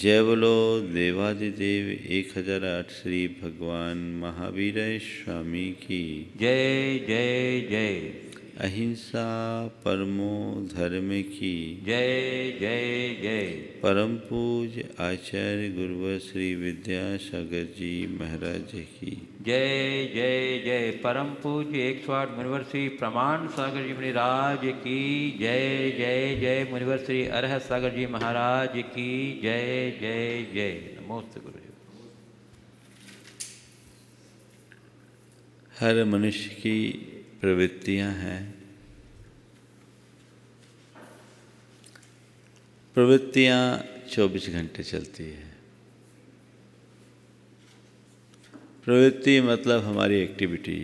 जय बोलो देवादिदेव 1008 श्री भगवान महावीर स्वामी की जय जय जय। अहिंसा परमो धर्म की जय जय जय। परम पूज्य आचार्य गुरुवर श्री विद्यासागर जी महाराज की जय जय जय। परम पूज्य 108 मुनिवर श्री प्रमाण सागर जी महाराज की जय जय जय। मुनिवर श्री अरहत सागर जी महाराज की जय जय जय। नमोस्तु गुरु जी। हर मनुष्य की प्रवृत्तियां हैं। प्रवृत्तियां 24 घंटे चलती है। प्रवृत्ति मतलब हमारी एक्टिविटी।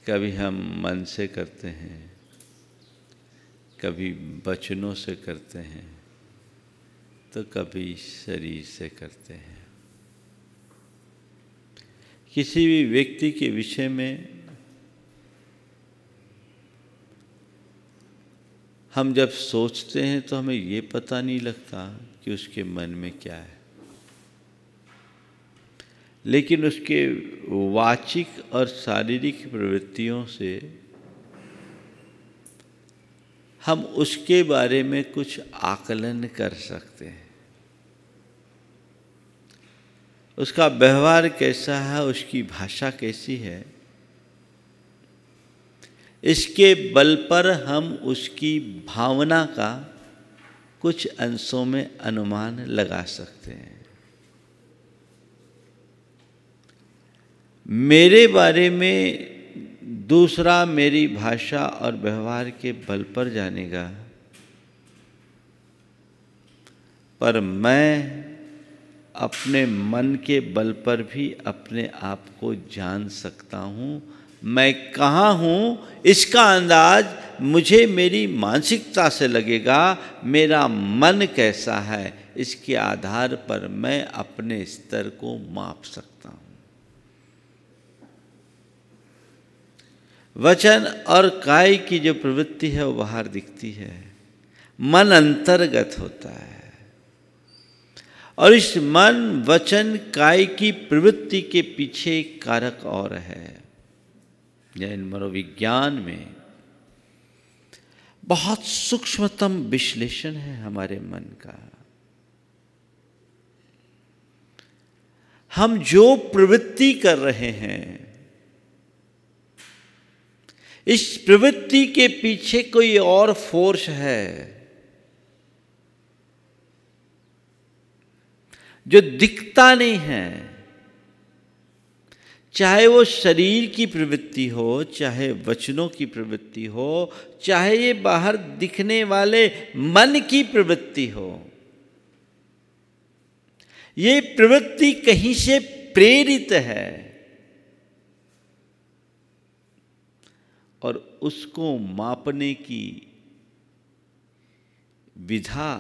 कभी हम मन से करते हैं, कभी वचनों से करते हैं, तो कभी शरीर से करते हैं। किसी भी व्यक्ति के विषय में हम जब सोचते हैं तो हमें ये पता नहीं लगता कि उसके मन में क्या है, लेकिन उसके वाचिक और शारीरिक प्रवृत्तियों से हम उसके बारे में कुछ आकलन कर सकते हैं। उसका व्यवहार कैसा है, उसकी भाषा कैसी है, इसके बल पर हम उसकी भावना का कुछ अंशों में अनुमान लगा सकते हैं। मेरे बारे में दूसरा मेरी भाषा और व्यवहार के बल पर जानेगा, पर मैं अपने मन के बल पर भी अपने आप को जान सकता हूँ। मैं कहाँ हूँ इसका अंदाज मुझे मेरी मानसिकता से लगेगा। मेरा मन कैसा है इसके आधार पर मैं अपने स्तर को माप सकता हूँ। वचन और काय की जो प्रवृत्ति है वो बाहर दिखती है, मन अंतर्गत होता है। और इस मन वचन काय की प्रवृत्ति के पीछे कारक और है। जैन मनोविज्ञान में बहुत सूक्ष्मतम विश्लेषण है हमारे मन का। हम जो प्रवृत्ति कर रहे हैं, इस प्रवृत्ति के पीछे कोई और फोर्स है जो दिखता नहीं है। चाहे वो शरीर की प्रवृत्ति हो, चाहे वचनों की प्रवृत्ति हो, चाहे ये बाहर दिखने वाले मन की प्रवृत्ति हो, ये प्रवृत्ति कहीं से प्रेरित है और उसको मापने की विधा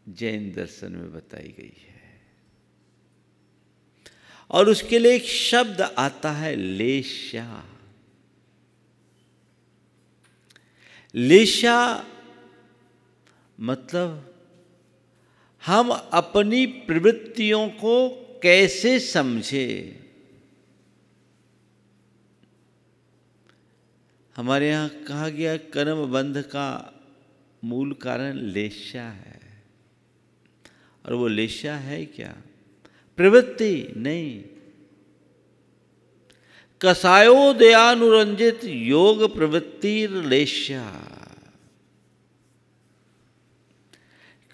जैन दर्शन में बताई गई है। और उसके लिए एक शब्द आता है लेशा। लेशा मतलब हम अपनी प्रवृत्तियों को कैसे समझे। हमारे यहाँ कहा गया कर्म बंध का मूल कारण लेशा है। और वो लेशा है क्या? प्रवृत्ति नहीं। कषायोदयानुरंजित योग प्रवृत्तिर लेशा।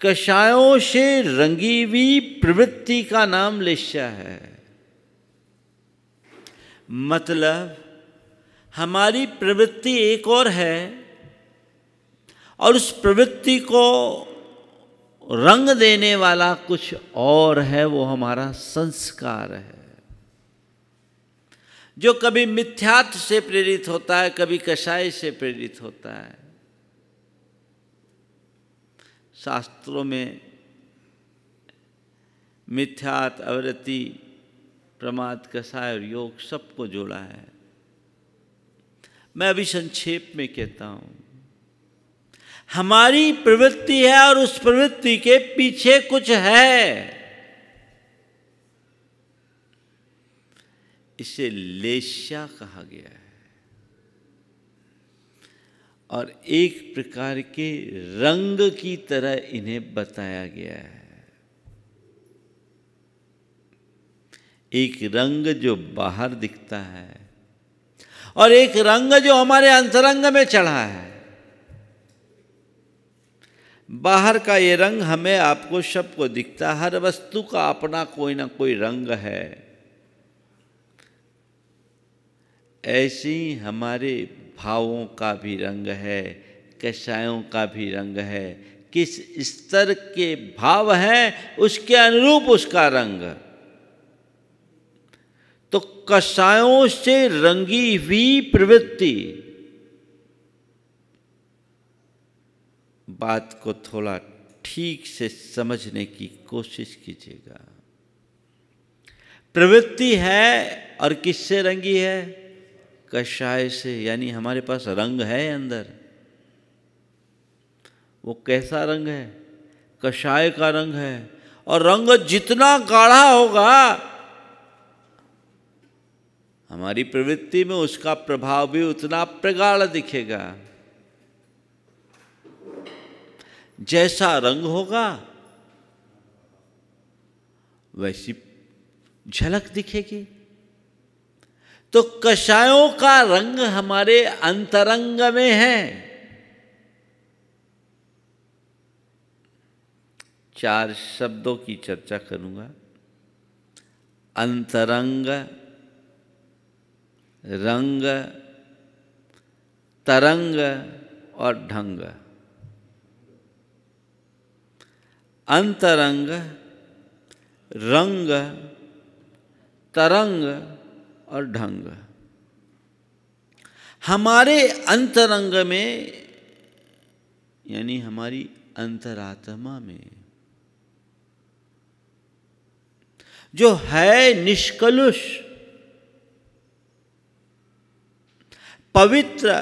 कषायों से रंगी हुई प्रवृत्ति का नाम लेशा है। मतलब हमारी प्रवृत्ति एक और है और उस प्रवृत्ति को रंग देने वाला कुछ और है, वो हमारा संस्कार है, जो कभी मिथ्यात्व से प्रेरित होता है, कभी कषाय से प्रेरित होता है। शास्त्रों में मिथ्यात्व, अवृत्ति, प्रमाद, कषाय और योग सबको जोड़ा है। मैं अभी संक्षेप में कहता हूँ, हमारी प्रवृत्ति है और उस प्रवृत्ति के पीछे कुछ है। इसे लेस्या कहा गया है और एक प्रकार के रंग की तरह इन्हें बताया गया है। एक रंग जो बाहर दिखता है और एक रंग जो हमारे अंतरंग में चढ़ा है। बाहर का ये रंग हमें आपको सबको दिखता है। हर वस्तु का अपना कोई ना कोई रंग है। ऐसे ही हमारे भावों का भी रंग है, कषायों का भी रंग है। किस स्तर के भाव हैं उसके अनुरूप उसका रंग। तो कषायों से रंगी हुई प्रवृत्ति, बात को थोड़ा ठीक से समझने की कोशिश कीजिएगा। प्रवृत्ति है और किससे रंगी है? कषाय से, यानी हमारे पास रंग है अंदर। वो कैसा रंग है? कषाय का रंग है। और रंग जितना गाढ़ा होगा हमारी प्रवृत्ति में उसका प्रभाव भी उतना प्रगाढ़ दिखेगा। जैसा रंग होगा वैसी झलक दिखेगी। तो कषायों का रंग हमारे अंतरंग में है। 4 शब्दों की चर्चा करूंगा। अंतरंग, रंग, तरंग और ढंग। अंतरंग, रंग, तरंग और ढंग। हमारे अंतरंग में यानी हमारी अंतरात्मा में जो है निष्कलुष, पवित्र,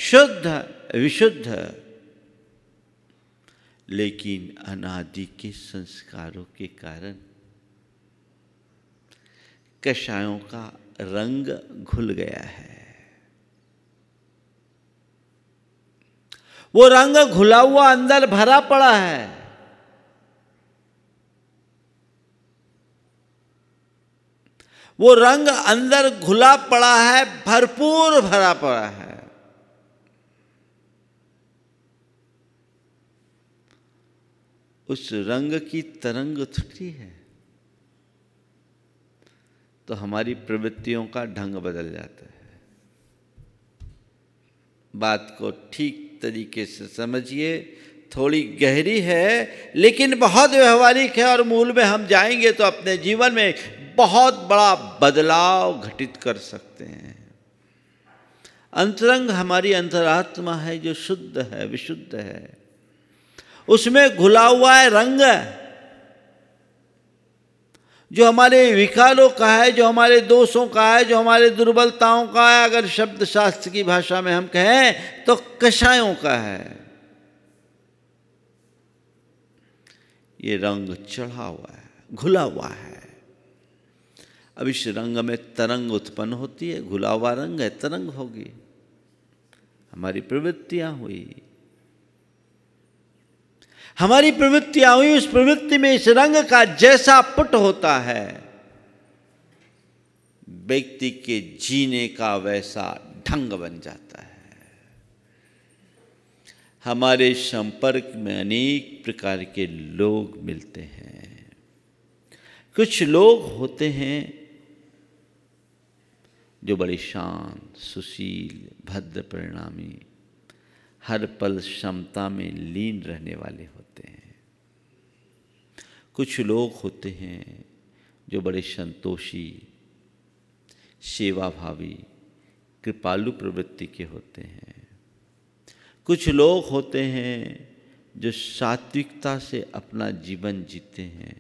शुद्ध, विशुद्ध, लेकिन अनादि के संस्कारों के कारण कषायों का रंग घुल गया है। वो रंग घुला हुआ अंदर भरा पड़ा है। वो रंग अंदर घुला पड़ा है, भरपूर भरा पड़ा है। उस रंग की तरंग उठती है तो हमारी प्रवृत्तियों का ढंग बदल जाता है। बात को ठीक तरीके से समझिए। थोड़ी गहरी है लेकिन बहुत व्यवहारिक है और मूल में हम जाएंगे तो अपने जीवन में बहुत बड़ा बदलाव घटित कर सकते हैं। अंतरंग हमारी अंतरात्मा है जो शुद्ध है, विशुद्ध है। उसमें घुला हुआ है रंग जो हमारे विकारों का है, जो हमारे दोषों का है, जो हमारे दुर्बलताओं का है। अगर शब्द शास्त्र की भाषा में हम कहें तो कषायों का है। ये रंग चढ़ा हुआ है, घुला हुआ है। अब इस रंग में तरंग उत्पन्न होती है। घुला हुआ रंग है, तरंग होगी। हमारी प्रवृत्तियां हुई, हमारी प्रवृत्तियां हुई। उस प्रवृत्ति में इस रंग का जैसा पुट होता है, व्यक्ति के जीने का वैसा ढंग बन जाता है। हमारे संपर्क में अनेक प्रकार के लोग मिलते हैं। कुछ लोग होते हैं जो बड़े शांत, सुशील, भद्र परिणामी, हर पल क्षमता में लीन रहने वाले होते हैं। कुछ लोग होते हैं जो बड़े संतोषी, सेवाभावी, कृपालु प्रवृत्ति के होते हैं। कुछ लोग होते हैं जो सात्विकता से अपना जीवन जीते हैं।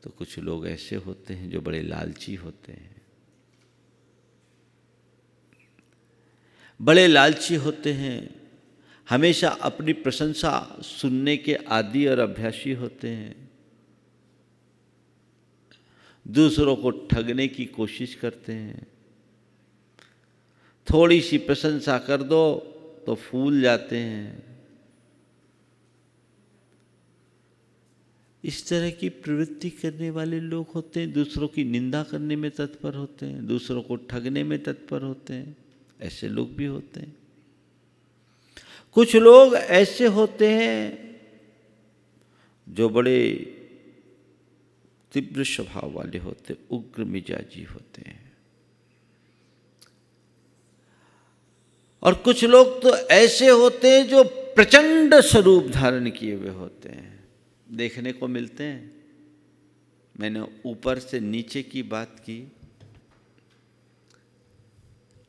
तो कुछ लोग ऐसे होते हैं जो बड़े लालची होते हैं। बड़े लालची होते हैं हमेशा अपनी प्रशंसा सुनने के आदी और अभ्यासी होते हैं, दूसरों को ठगने की कोशिश करते हैं। थोड़ी सी प्रशंसा कर दो तो फूल जाते हैं। इस तरह की प्रवृत्ति करने वाले लोग होते हैं, दूसरों की निंदा करने में तत्पर होते हैं, दूसरों को ठगने में तत्पर होते हैं। ऐसे लोग भी होते हैं। कुछ लोग ऐसे होते हैं जो बड़े तीव्र स्वभाव वाले होते, उग्र मिजाजी होते हैं। और कुछ लोग तो ऐसे होते हैं जो प्रचंड स्वरूप धारण किए हुए होते हैं, देखने को मिलते हैं। मैंने ऊपर से नीचे की बात की,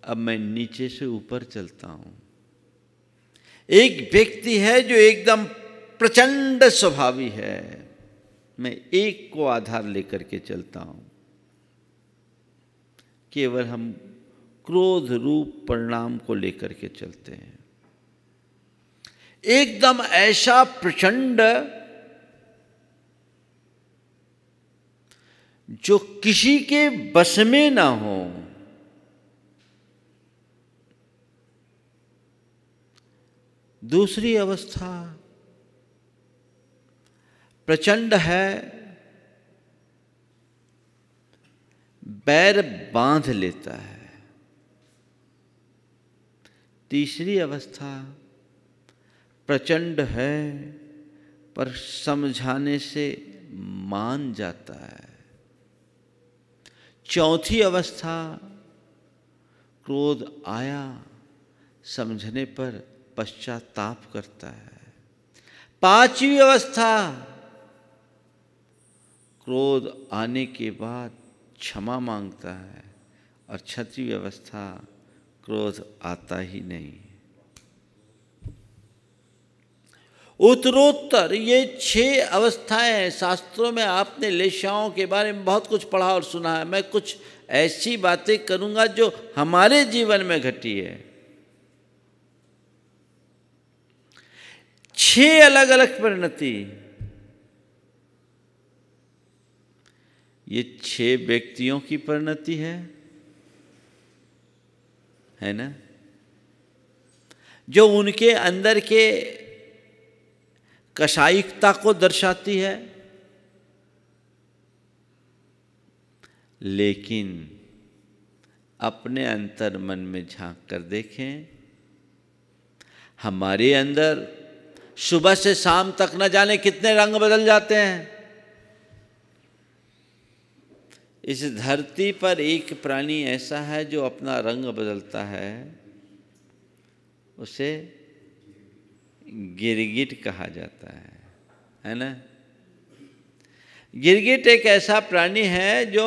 अब मैं नीचे से ऊपर चलता हूं। एक व्यक्ति है जो एकदम प्रचंड स्वभावी है, मैं एक को आधार लेकर के चलता हूं। केवल हम क्रोध रूप परिणाम को लेकर के चलते हैं। एकदम ऐसा प्रचंड जो किसी के बस में ना हो। दूसरी अवस्था प्रचंड है, बैर बांध लेता है। तीसरी अवस्था प्रचंड है पर समझाने से मान जाता है। चौथी अवस्था क्रोध आया, समझने पर पश्चाताप करता है। पांचवी अवस्था क्रोध आने के बाद क्षमा मांगता है। और छठवीं अवस्था क्रोध आता ही नहीं। उत्तरोत्तर ये 6 अवस्थाएं हैं। शास्त्रों में आपने लेशाओं के बारे में बहुत कुछ पढ़ा और सुना है। मैं कुछ ऐसी बातें करूंगा जो हमारे जीवन में घटी है। 6 अलग अलग परिणति। ये 6 व्यक्तियों की परिणति है ना, जो उनके अंदर के कसायिकता को दर्शाती है। लेकिन अपने अंतर मन में झांक कर देखें, हमारे अंदर सुबह से शाम तक न जाने कितने रंग बदल जाते हैं। इस धरती पर एक प्राणी ऐसा है जो अपना रंग बदलता है, उसे गिरगिट कहा जाता है ना। गिरगिट एक ऐसा प्राणी है जो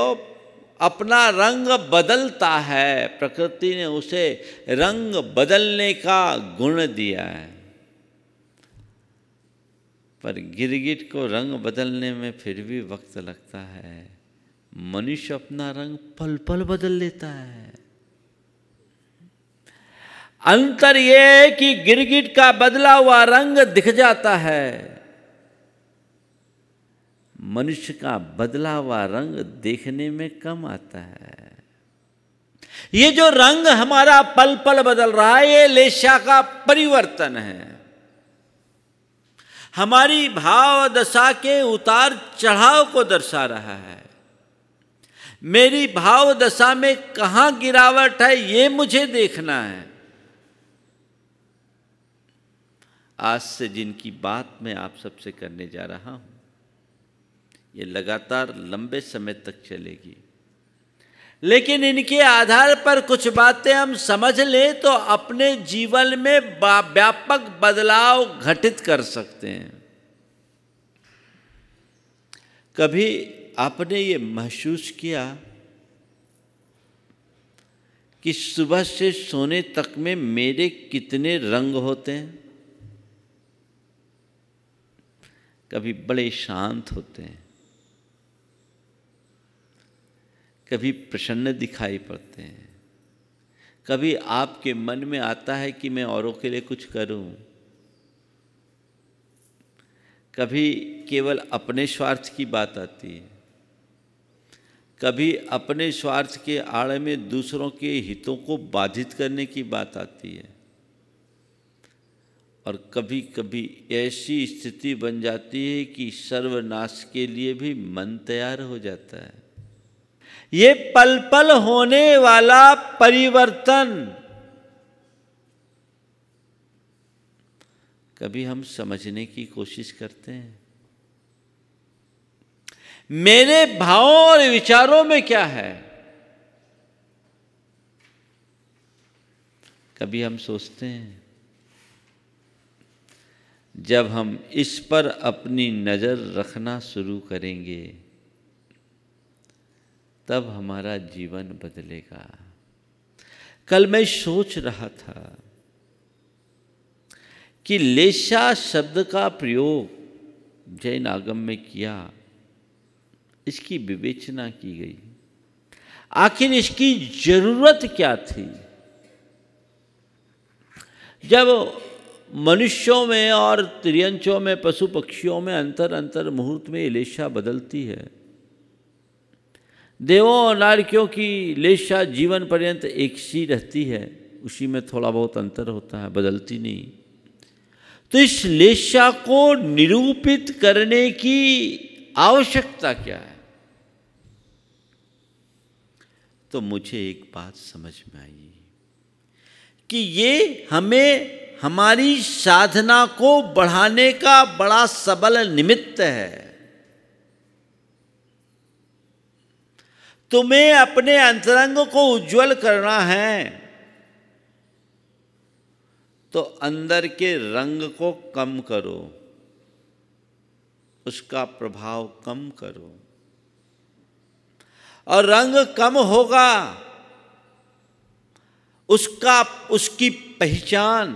अपना रंग बदलता है। प्रकृति ने उसे रंग बदलने का गुण दिया है, पर गिरगिट को रंग बदलने में फिर भी वक्त लगता है। मनुष्य अपना रंग पल पल बदल लेता है। अंतर यह है कि गिरगिट का बदला हुआ रंग दिख जाता है, मनुष्य का बदला हुआ रंग देखने में कम आता है। ये जो रंग हमारा पल पल बदल रहा है, ये लेशा का परिवर्तन है। हमारी भाव दशा के उतार चढ़ाव को दर्शा रहा है। मेरी भाव दशा में कहां गिरावट है, ये मुझे देखना है। आज से जिनकी बात मैं आप सबसे करने जा रहा हूं, ये लगातार लंबे समय तक चलेगी, लेकिन इनके आधार पर कुछ बातें हम समझ लें तो अपने जीवन में व्यापक बदलाव घटित कर सकते हैं। कभी आपने ये महसूस किया कि सुबह से सोने तक में मेरे कितने रंग होते हैं? कभी बड़े शांत होते हैं, कभी प्रसन्न दिखाई पड़ते हैं, कभी आपके मन में आता है कि मैं औरों के लिए कुछ करूं, कभी केवल अपने स्वार्थ की बात आती है, कभी अपने स्वार्थ के आड़ में दूसरों के हितों को बाधित करने की बात आती है, और कभी कभी ऐसी स्थिति बन जाती है कि सर्वनाश के लिए भी मन तैयार हो जाता है। ये पल पल होने वाला परिवर्तन कभी हम समझने की कोशिश करते हैं, मेरे भावों और विचारों में क्या है? कभी हम सोचते हैं? जब हम इस पर अपनी नज़र रखना शुरू करेंगे तब हमारा जीवन बदलेगा। कल मैं सोच रहा था कि लेशा शब्द का प्रयोग जैन आगम में किया, इसकी विवेचना की गई, आखिर इसकी जरूरत क्या थी? जब मनुष्यों में और त्रियंचों में, पशु पक्षियों में अंतर मुहूर्त में लेशा बदलती है, देवों और नारकियों की लेशा जीवन पर्यंत एक सी रहती है, उसी में थोड़ा बहुत अंतर होता है, बदलती नहीं। तो इस लेशा को निरूपित करने की आवश्यकता क्या है? तो मुझे एक बात समझ में आई कि ये हमें हमारी साधना को बढ़ाने का बड़ा सबल निमित्त है। तुम्हें अपने अंतरंग को उज्जवल करना है तो अंदर के रंग को कम करो, उसका प्रभाव कम करो, और रंग कम होगा उसकी पहचान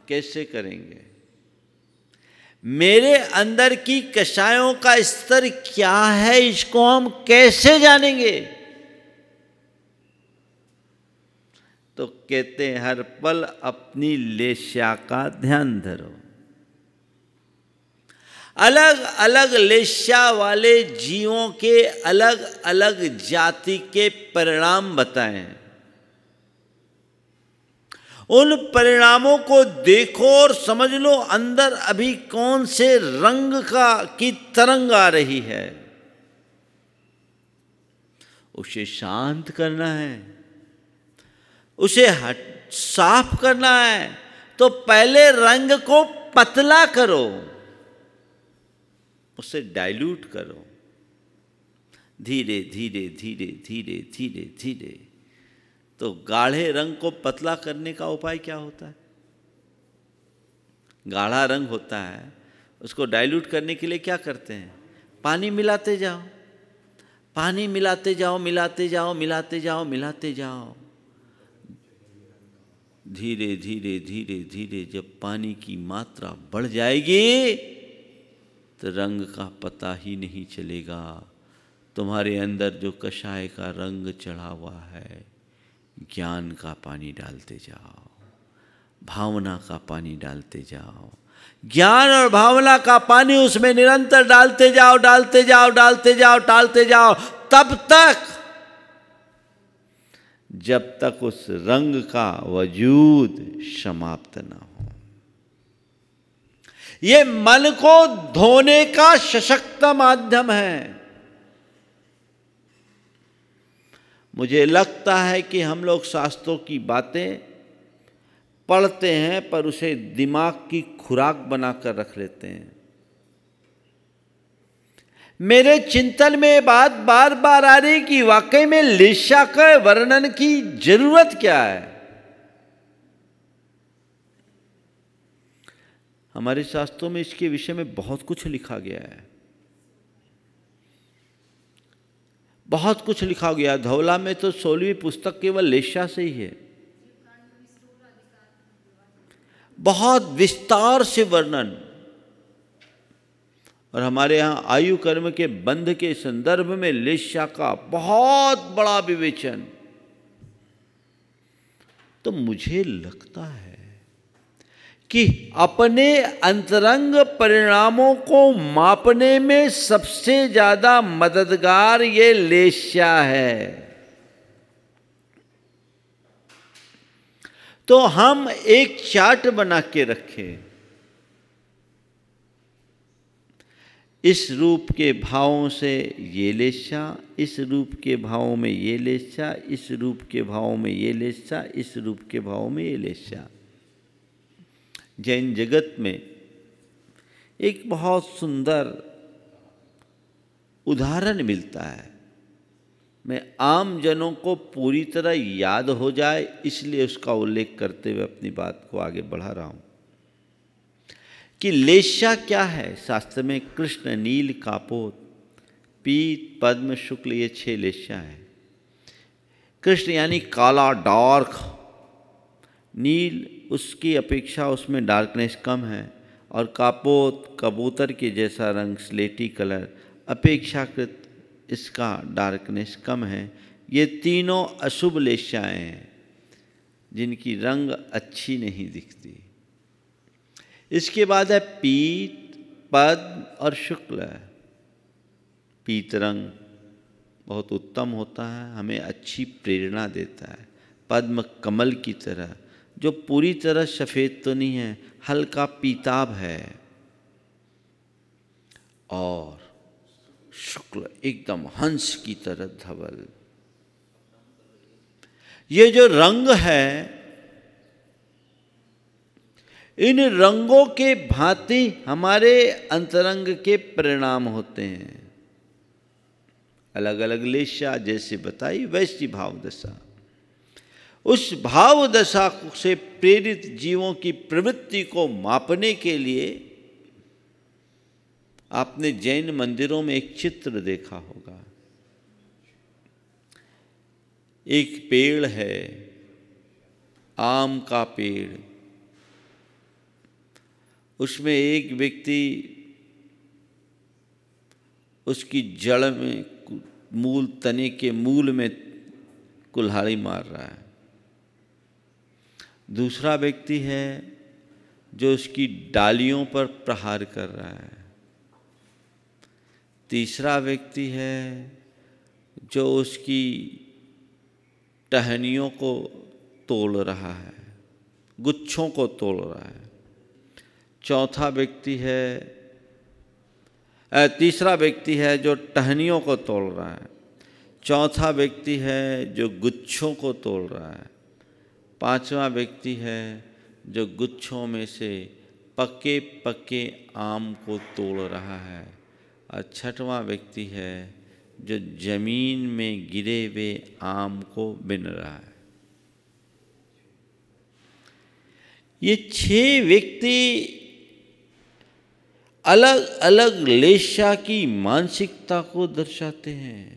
कैसे करेंगे? मेरे अंदर की कषायों का स्तर क्या है, इसको हम कैसे जानेंगे? तो कहते हैं हर पल अपनी लेशा का ध्यान धरो। अलग अलग लेशा वाले जीवों के अलग अलग जाति के परिणाम बताएं, उन परिणामों को देखो और समझ लो अंदर अभी कौन से रंग की तरंग आ रही है। उसे शांत करना है, उसे साफ करना है, तो पहले रंग को पतला करो, उसे डाइल्यूट करो, धीरे धीरे धीरे धीरे धीरे धीरे। तो गाढ़े रंग को पतला करने का उपाय क्या होता है? गाढ़ा रंग होता है, उसको डाइल्यूट करने के लिए क्या करते हैं? पानी मिलाते जाओ, पानी मिलाते जाओ, मिलाते जाओ, मिलाते जाओ, मिलाते जाओ। धीरे धीरे धीरे धीरे जब पानी की मात्रा बढ़ जाएगी तो रंग का पता ही नहीं चलेगा। तुम्हारे अंदर जो कषाय का रंग चढ़ा हुआ है, ज्ञान का पानी डालते जाओ, भावना का पानी डालते जाओ, ज्ञान और भावना का पानी उसमें निरंतर डालते जाओ, डालते जाओ, डालते जाओ, डालते जाओ, तब तक जब तक उस रंग का वजूद समाप्त ना हो। ये मन को धोने का सशक्त माध्यम है। मुझे लगता है कि हम लोग शास्त्रों की बातें पढ़ते हैं पर उसे दिमाग की खुराक बनाकर रख लेते हैं। मेरे चिंतन में बात बार बार आ रही कि वाकई में लेशा के वर्णन की जरूरत क्या है। हमारे शास्त्रों में इसके विषय में बहुत कुछ लिखा गया है, बहुत कुछ लिखा गया। धौला में तो 16वीं पुस्तक केवल लेशा से ही है, बहुत विस्तार से वर्णन। और हमारे यहाँ आयु कर्म के बंध के संदर्भ में लेशा का बहुत बड़ा विवेचन। तो मुझे लगता है कि अपने अंतरंग परिणामों को मापने में सबसे ज्यादा मददगार ये लेस्या है। तो हम एक चार्ट बना के रखें, इस रूप के भावों से ये लेस्या, इस रूप के भावों में ये लेस्या, इस रूप के भावों में ये लेस्या, इस रूप के भावों में ये लेस्या। जैन जगत में एक बहुत सुंदर उदाहरण मिलता है। मैं आम जनों को पूरी तरह याद हो जाए इसलिए उसका उल्लेख करते हुए अपनी बात को आगे बढ़ा रहा हूं कि लेस्या क्या है। शास्त्र में कृष्ण, नील, कापोत, पीत, पद्म, शुक्ल, ये 6 लेस्या है। कृष्ण यानी काला, डार्क। नील, उसकी अपेक्षा उसमें डार्कनेस कम है। और कापोत, कबूतर के जैसा रंग, स्लेटी कलर, अपेक्षाकृत इसका डार्कनेस कम है। ये तीनों अशुभ लेस्याएं हैं जिनकी रंग अच्छी नहीं दिखती। इसके बाद है पीत, पद्म और शुक्ल। पीत रंग बहुत उत्तम होता है, हमें अच्छी प्रेरणा देता है। पद्म कमल की तरह, जो पूरी तरह सफ़ेद तो नहीं है, हल्का पीताभ है। और शुक्ल एकदम हंस की तरह धवल। ये जो रंग है, इन रंगों के भांति हमारे अंतरंग के परिणाम होते हैं। अलग अलग लेस्या जैसे बताई वैसी भाव दशा। उस भाव दशा से प्रेरित जीवों की प्रवृत्ति को मापने के लिए आपने जैन मंदिरों में एक चित्र देखा होगा। एक पेड़ है, आम का पेड़। उसमें एक व्यक्ति उसकी जड़ में, मूल तने के मूल में कुल्हाड़ी मार रहा है। दूसरा व्यक्ति है जो उसकी डालियों पर प्रहार कर रहा है। तीसरा व्यक्ति है जो उसकी टहनियों को तोड़ रहा है, गुच्छों को तोड़ रहा है। चौथा व्यक्ति है, तीसरा व्यक्ति है जो टहनियों को तोड़ रहा है। चौथा व्यक्ति है जो गुच्छों को तोड़ रहा है। पांचवा व्यक्ति है जो गुच्छों में से पके पके आम को तोड़ रहा है। और छठवां व्यक्ति है जो जमीन में गिरे हुए आम को बिन रहा है। ये 6 व्यक्ति अलग अलग लेस्या की मानसिकता को दर्शाते हैं।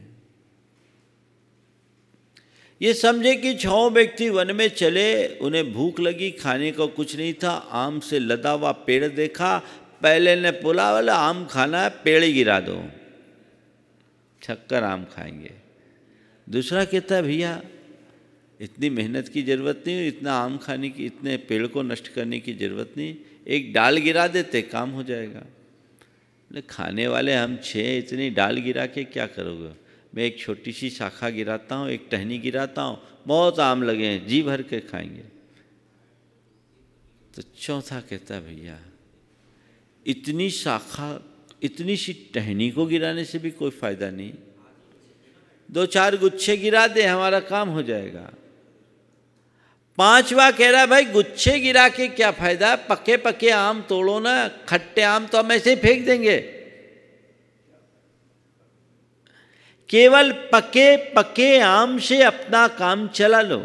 ये समझे कि 6 व्यक्ति वन में चले, उन्हें भूख लगी, खाने को कुछ नहीं था, आम से लदा हुआ पेड़ देखा, पहले ने बोला वाला आम खाना है, पेड़ ही गिरा दो, छक्कर आम खाएंगे। दूसरा कहता है भैया इतनी मेहनत की ज़रूरत नहीं, इतना आम खाने की, इतने पेड़ को नष्ट करने की ज़रूरत नहीं, एक डाल गिरा देते काम हो जाएगा। खाने वाले हम 6, इतनी डाल गिरा के क्या करोगे? मैं एक छोटी सी शाखा गिराता हूँ, एक टहनी गिराता हूँ, बहुत आम लगे हैं, जी भर के खाएंगे। तो चौथा कहता है भैया इतनी शाखा, इतनी सी टहनी को गिराने से भी कोई फायदा नहीं, 2-4 गुच्छे गिरा दे, हमारा काम हो जाएगा। पांचवा कह रहा है भाई गुच्छे गिरा के क्या फायदा, पके पके आम तोड़ो ना, खट्टे आम तो हम ऐसे ही फेंक देंगे। केवल पके पके आम से अपना काम चला लो,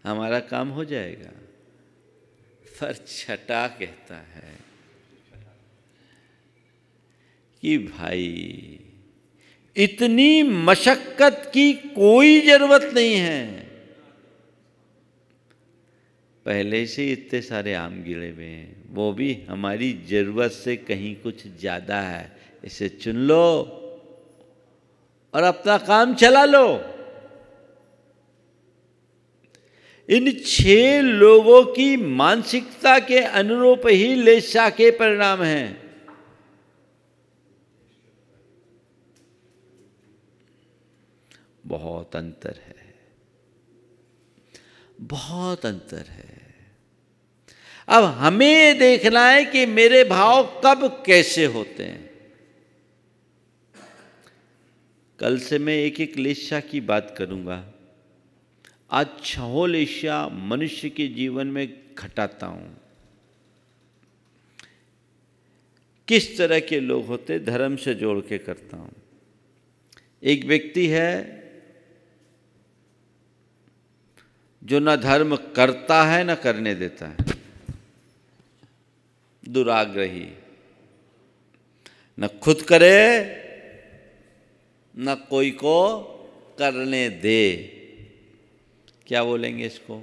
हमारा काम हो जाएगा। पर छठा कहता है कि भाई इतनी मशक्कत की कोई जरूरत नहीं है, पहले से इतने सारे आम गिरे हुए हैं, वो भी हमारी जरूरत से कहीं कुछ ज्यादा है, इसे चुन लो और अपना काम चला लो। इन 6 लोगों की मानसिकता के अनुरूप ही लेशा के परिणाम हैं। बहुत अंतर है, बहुत अंतर है। अब हमें ये देखना है कि मेरे भाव कब कैसे होते हैं। कल से मैं एक एक लेशा की बात करूंगा। आज 6 लेशा मनुष्य के जीवन में घटाता हूं। किस तरह के लोग होते, धर्म से जोड़ के करता हूं। एक व्यक्ति है जो न धर्म करता है न करने देता है, दुराग्रही, न खुद करे न कोई को करने दे। क्या बोलेंगे इसको?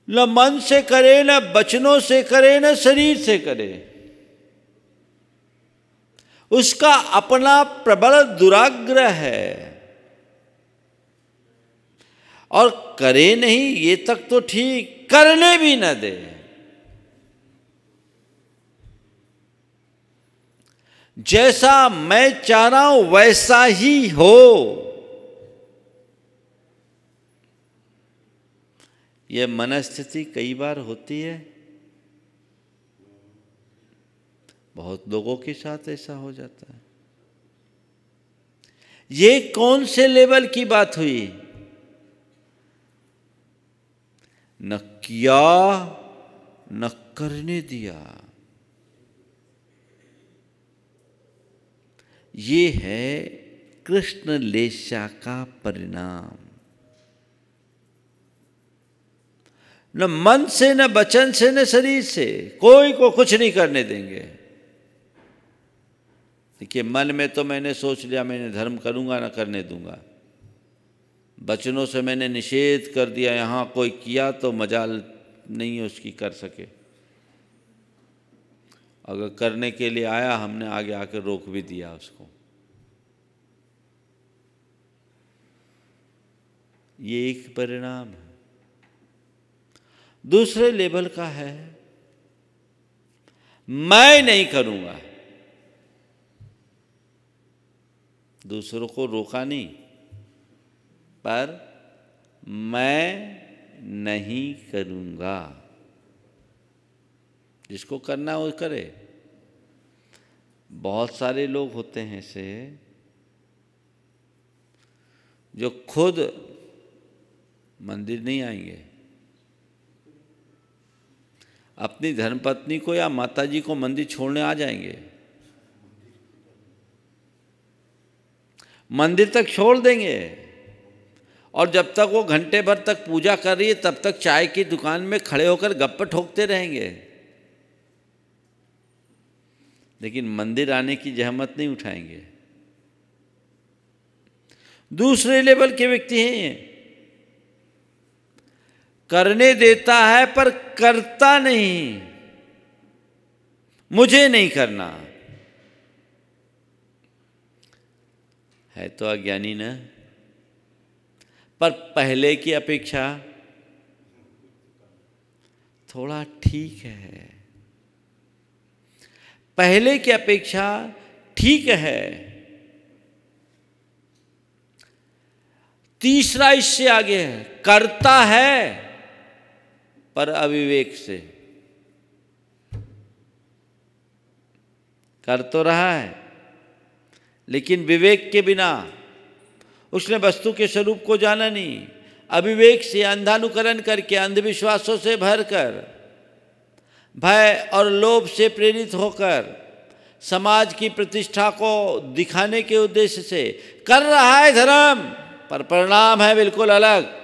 न मन से करे, न वचनों से करे, न शरीर से करे। उसका अपना प्रबल दुराग्रह है। और करे नहीं ये तक तो ठीक, करने भी न दे। जैसा मैं चाह रहा हूं वैसा ही हो, यह मनस्थिति कई बार होती है। बहुत लोगों के साथ ऐसा हो जाता है। ये कौन से लेवल की बात हुई? न किया न करने दिया। ये है कृष्ण लेशा का परिणाम। न मन से, न वचन से, न शरीर से, कोई को कुछ नहीं करने देंगे। देखिए, मन में तो मैंने सोच लिया मैंने धर्म करूंगा ना करने दूंगा। वचनों से मैंने निषेध कर दिया, यहाँ कोई किया तो मजाल नहीं है उसकी कर सके। अगर करने के लिए आया हमने आगे आकर रोक भी दिया उसको। ये एक परिणाम है। दूसरे लेवल का है, मैं नहीं करूंगा। दूसरों को रोका नहीं, पर मैं नहीं करूंगा। जिसको करना वो करे। बहुत सारे लोग होते हैं ऐसे जो खुद मंदिर नहीं आएंगे, अपनी धर्मपत्नी को या माताजी को मंदिर छोड़ने आ जाएंगे, मंदिर तक छोड़ देंगे। और जब तक वो घंटे भर तक पूजा कर रही है तब तक चाय की दुकान में खड़े होकर गप्पे ठोकते रहेंगे, लेकिन मंदिर आने की जहमत नहीं उठाएंगे। दूसरे लेवल के व्यक्ति हैं ये, करने देता है पर करता नहीं। मुझे नहीं करना है तो अज्ञानी न, पर पहले की अपेक्षा थोड़ा ठीक है। पहले की अपेक्षा ठीक है। तीसरा इससे आगे है, करता है पर अविवेक से। कर तो रहा है लेकिन विवेक के बिना। उसने वस्तु के स्वरूप को जाना नहीं। अविवेक से, अंधानुकरण करके, अंधविश्वासों से भरकर, भय और लोभ से प्रेरित होकर, समाज की प्रतिष्ठा को दिखाने के उद्देश्य से कर रहा है धर्म, पर परिणाम है बिल्कुल अलग।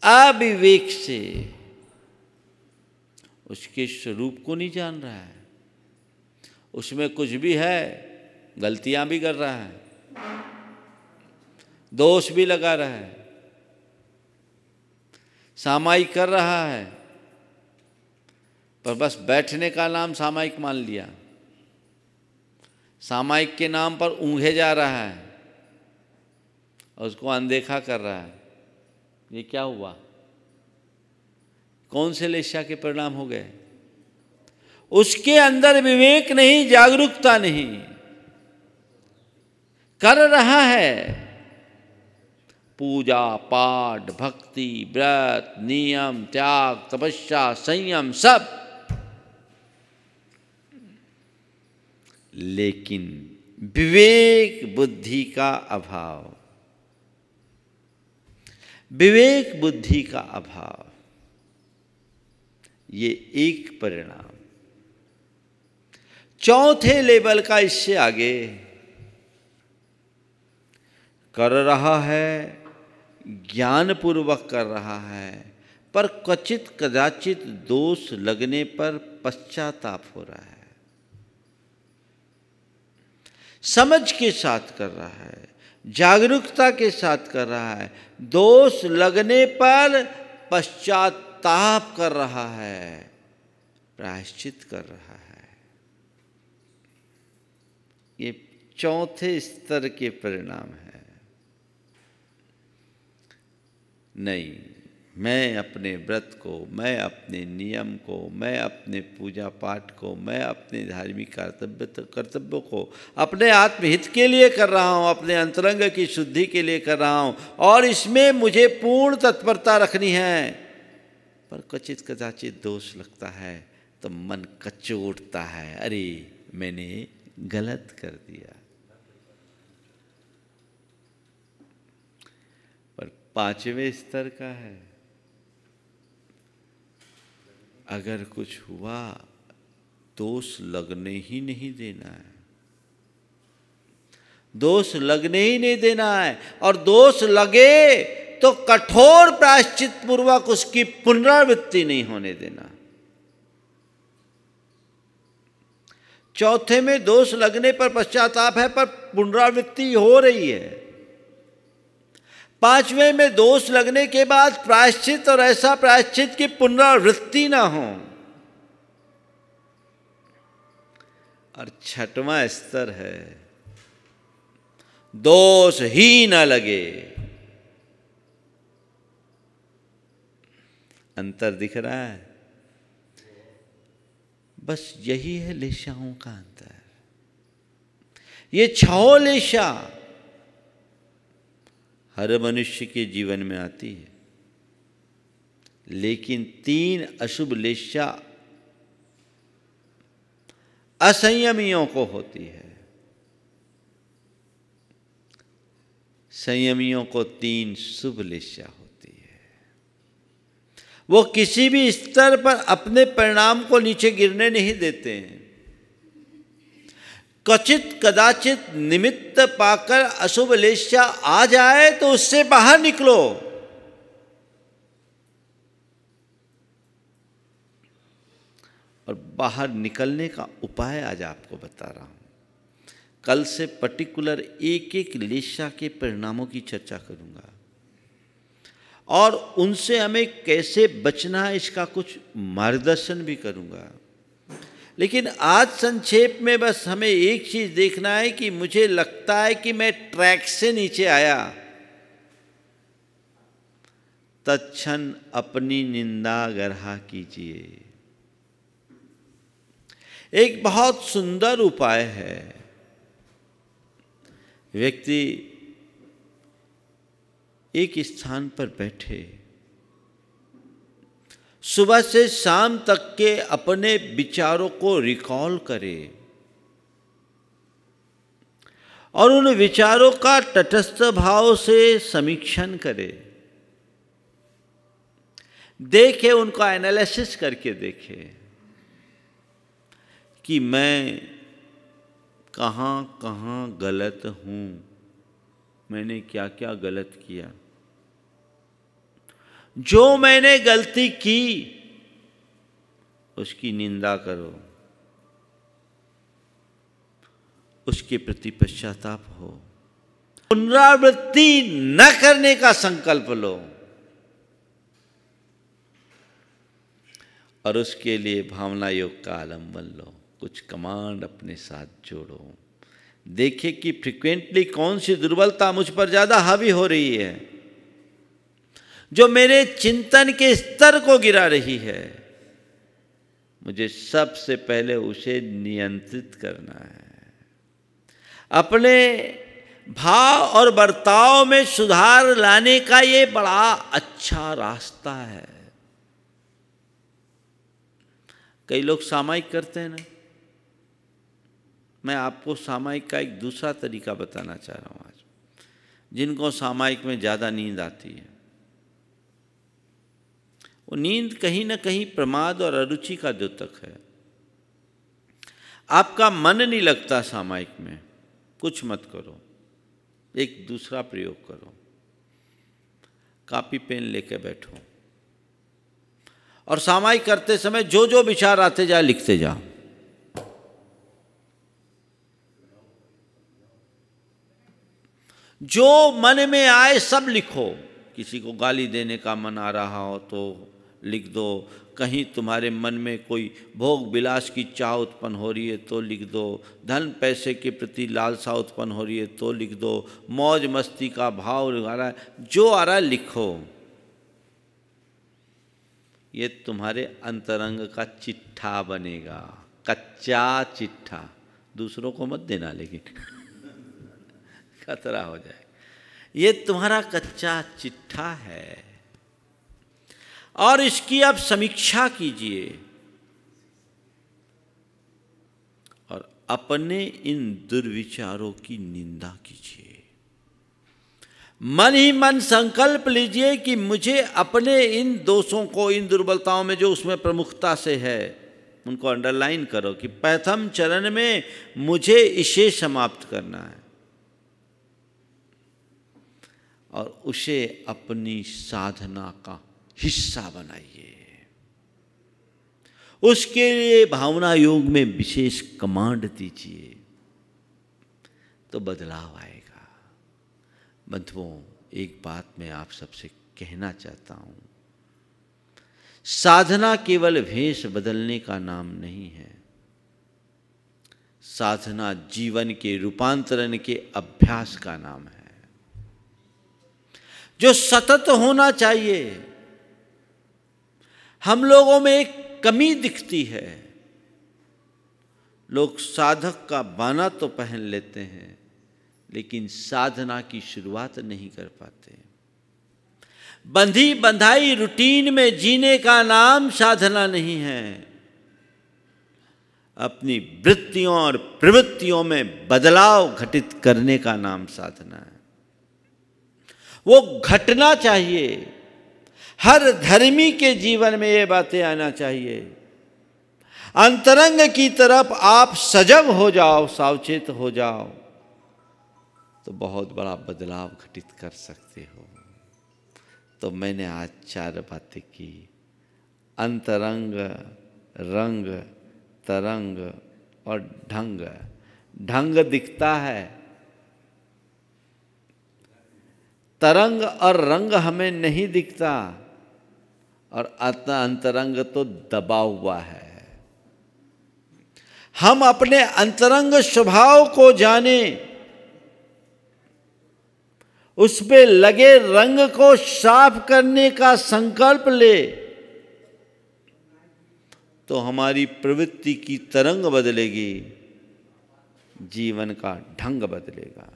अविवेक से उसके स्वरूप को नहीं जान रहा है, उसमें कुछ भी है, गलतियां भी कर रहा है, दोष भी लगा रहा है, सामायिक कर रहा है, पर बस बैठने का नाम सामायिक मान लिया, सामायिक के नाम पर ऊँघे जा रहा है। और उसको अनदेखा कर रहा है, ये क्या हुआ? कौन से लेशा के परिणाम हो गए? उसके अंदर विवेक नहीं, जागरूकता नहीं। कर रहा है पूजा पाठ, भक्ति, व्रत, नियम, त्याग, तपस्या, संयम सब, लेकिन विवेक बुद्धि का अभाव, विवेक बुद्धि का अभाव, ये एक परिणाम। चौथे लेवल का इससे आगे, कर रहा है, ज्ञानपूर्वक कर रहा है, पर क्वचित कदाचित दोष लगने पर पश्चाताप हो रहा है। समझ के साथ कर रहा है, जागरूकता के साथ कर रहा है, दोष लगने पर पश्चाताप कर रहा है, प्रायश्चित कर रहा है। ये चौथे स्तर के परिणाम है। नहीं, मैं अपने व्रत को, मैं अपने नियम को, मैं अपने पूजा पाठ को, मैं अपने धार्मिक कर्तव्यों को अपने आत्महित के लिए कर रहा हूँ, अपने अंतरंग की शुद्धि के लिए कर रहा हूँ, और इसमें मुझे पूर्ण तत्परता रखनी है। पर क्वचित कदाचित दोष लगता है तो मन कचोटता है, अरे मैंने गलत कर दिया। पर पांचवें स्तर का है, अगर कुछ हुआ दोष लगने ही नहीं देना है, दोष लगने ही नहीं देना है, और दोष लगे तो कठोर प्रायश्चित पूर्वक उसकी पुनरावृत्ति नहीं होने देना। चौथे में दोष लगने पर पश्चाताप है, पर पुनरावृत्ति हो रही है। पांचवें में दोष लगने के बाद प्रायश्चित, और ऐसा प्रायश्चित की पुनरावृत्ति ना हो। और छठवां स्तर है, दोष ही न लगे। अंतर दिख रहा है? बस यही है लेशाओं का अंतर। ये छह लेशा हर मनुष्य के जीवन में आती है, लेकिन 3 अशुभ लेशा असंयमियों को होती है। संयमियों को 3 शुभ लेशा होती है। वो किसी भी स्तर पर अपने परिणाम को नीचे गिरने नहीं देते हैं। क्वचित कदाचित निमित्त पाकर अशुभ लेशा आ जाए तो उससे बाहर निकलो। और बाहर निकलने का उपाय आज आपको बता रहा हूं। कल से पर्टिकुलर एक एक लेशा के परिणामों की चर्चा करूंगा, और उनसे हमें कैसे बचना है इसका कुछ मार्गदर्शन भी करूंगा। लेकिन आज संक्षेप में बस हमें एक चीज देखना है कि मुझे लगता है कि मैं ट्रैक से नीचे आया, तत्क्षण अपनी निंदा गरहा कीजिए। एक बहुत सुंदर उपाय है। व्यक्ति एक स्थान पर बैठे, सुबह से शाम तक के अपने विचारों को रिकॉल करे और उन विचारों का तटस्थ भाव से समीक्षण करे, देखे, उनका एनालिसिस करके देखे कि मैं कहाँ कहाँ गलत हूँ, मैंने क्या क्या गलत किया। जो मैंने गलती की उसकी निंदा करो, उसके प्रति पश्चाताप हो, पुनरावृत्ति न करने का संकल्प लो, और उसके लिए भावना योग का आलंबन लो। कुछ कमांड अपने साथ जोड़ो। देखे कि फ्रिक्वेंटली कौन सी दुर्बलता मुझ पर ज़्यादा हावी हो रही है, जो मेरे चिंतन के स्तर को गिरा रही है। मुझे सबसे पहले उसे नियंत्रित करना है। अपने भाव और बर्ताव में सुधार लाने का ये बड़ा अच्छा रास्ता है। कई लोग सामायिक करते हैं ना, मैं आपको सामायिक का एक दूसरा तरीका बताना चाह रहा हूँ आज। जिनको सामायिक में ज़्यादा नींद आती है, वो नींद कहीं ना कहीं प्रमाद और अरुचि का द्योतक है। आपका मन नहीं लगता सामायिक में, कुछ मत करो, एक दूसरा प्रयोग करो। कॉपी पेन लेके बैठो और सामायिक करते समय जो जो विचार आते जाए लिखते जाओ। जो मन में आए सब लिखो। किसी को गाली देने का मन आ रहा हो तो लिख दो, कहीं तुम्हारे मन में कोई भोग विलास की चाह उत्पन्न हो रही है तो लिख दो, धन पैसे के प्रति लालसा उत्पन्न हो रही है तो लिख दो, मौज मस्ती का भाव आ रहा है, जो आ रहा है लिखो। ये तुम्हारे अंतरंग का चिट्ठा बनेगा, कच्चा चिट्ठा। दूसरों को मत देना लेकिन खतरा हो जाए। ये तुम्हारा कच्चा चिट्ठा है और इसकी आप समीक्षा कीजिए और अपने इन दुर्विचारों की निंदा कीजिए। मन ही मन संकल्प लीजिए कि मुझे अपने इन दोषों को, इन दुर्बलताओं में जो उसमें प्रमुखता से है, उनको अंडरलाइन करो कि प्रथम चरण में मुझे इसे समाप्त करना है और उसे अपनी साधना का हिस्सा बनाइए। उसके लिए भावना योग में विशेष कमांड दीजिए तो बदलाव आएगा। बंधुओं, एक बात मैं आप सबसे कहना चाहता हूं, साधना केवल भेष बदलने का नाम नहीं है। साधना जीवन के रूपांतरण के अभ्यास का नाम है जो सतत होना चाहिए। हम लोगों में एक कमी दिखती है, लोग साधक का बाना तो पहन लेते हैं लेकिन साधना की शुरुआत नहीं कर पाते। बंधी बंधाई रूटीन में जीने का नाम साधना नहीं है। अपनी वृत्तियों और प्रवृत्तियों में बदलाव घटित करने का नाम साधना है। वो घटना चाहिए। हर धर्मी के जीवन में ये बातें आना चाहिए। अंतरंग की तरफ आप सजग हो जाओ, सावचेत हो जाओ तो बहुत बड़ा बदलाव घटित कर सकते हो। तो मैंने आज 4 बातें की, अंतरंग, रंग, तरंग और ढंग। ढंग दिखता है, तरंग और रंग हमें नहीं दिखता और अंतरंग तो दबा हुआ है। हम अपने अंतरंग स्वभाव को जाने, उसमें लगे रंग को साफ करने का संकल्प ले तो हमारी प्रवृत्ति की तरंग बदलेगी, जीवन का ढंग बदलेगा।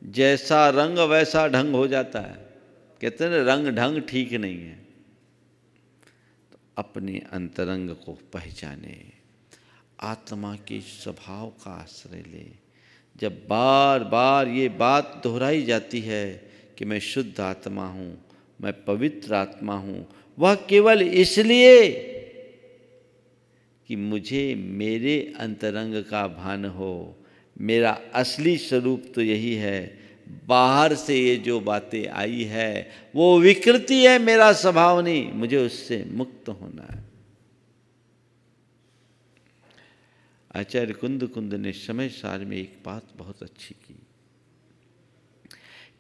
जैसा रंग वैसा ढंग हो जाता है। कहते हैं रंग ढंग ठीक नहीं है। तो अपने अंतरंग को पहचाने, आत्मा के स्वभाव का आश्रय ले। जब बार बार ये बात दोहराई जाती है कि मैं शुद्ध आत्मा हूँ, मैं पवित्र आत्मा हूँ, वह केवल इसलिए कि मुझे मेरे अंतरंग का भान हो। मेरा असली स्वरूप तो यही है। बाहर से ये जो बातें आई है वो विकृति है, मेरा स्वभाव नहीं। मुझे उससे मुक्त होना है। आचार्य कुंद ने समय सार में एक बात बहुत अच्छी की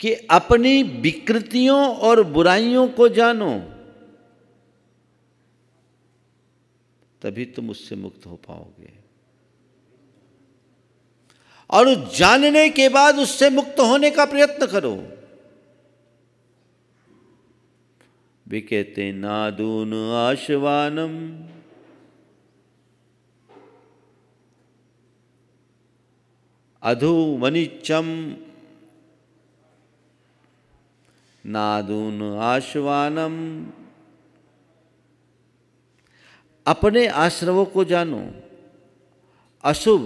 कि अपनी विकृतियों और बुराइयों को जानो, तभी तुम उससे मुक्त हो पाओगे। और उस जानने के बाद उससे मुक्त होने का प्रयत्न करो। विकेते नादून आशवानम अधुमनिच्चम नादून आशवानम। अपने आश्रवों को जानो, अशुभ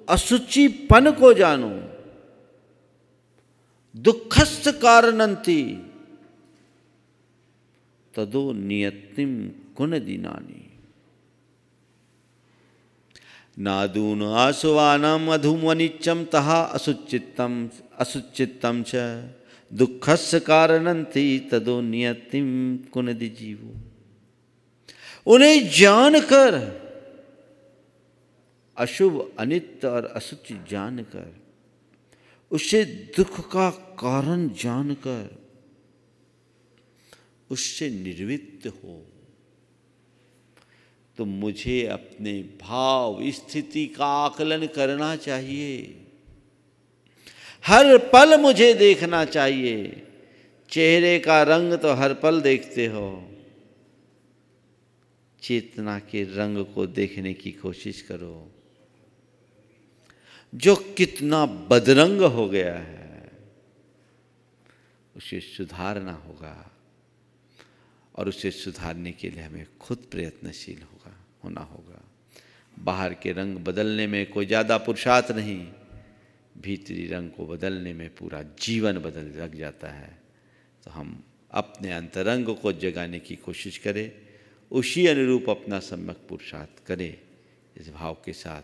असुचिपन को जानो। दुखस्य कारणंती तदो नियतिम कुन दीनानि। नादून आसवानम अधुमनिच्चम तहा असुचित्तम च दुखस्य कारणंती तदो नियतिम कुन जीवो। उन्हें जानकर, अशुभ अनित्य और असुचि जानकर, उससे दुख का कारण जानकर उससे निर्वृत्त हो, तो मुझे अपने भाव स्थिति का आकलन करना चाहिए। हर पल मुझे देखना चाहिए। चेहरे का रंग तो हर पल देखते हो, चेतना के रंग को देखने की कोशिश करो, जो कितना बदरंग हो गया है उसे सुधारना होगा, और उसे सुधारने के लिए हमें खुद प्रयत्नशील होना होगा। बाहर के रंग बदलने में कोई ज़्यादा पुरुषार्थ नहीं, भीतरी रंग को बदलने में पूरा जीवन बदल लग जाता है। तो हम अपने अंतरंग को जगाने की कोशिश करें, उसी अनुरूप अपना सम्यक पुरुषार्थ करें। इस भाव के साथ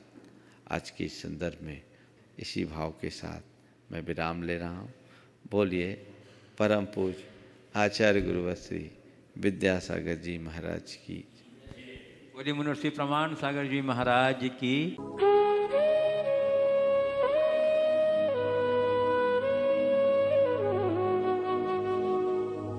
आज के इस संदर्भ में, इसी भाव के साथ मैं विराम ले रहा हूँ। बोलिए परम पूज्य आचार्य गुरुवर श्री विद्यासागर जी महाराज की। बोलिए मुनिवर श्री प्रमाण सागर जी महाराज की।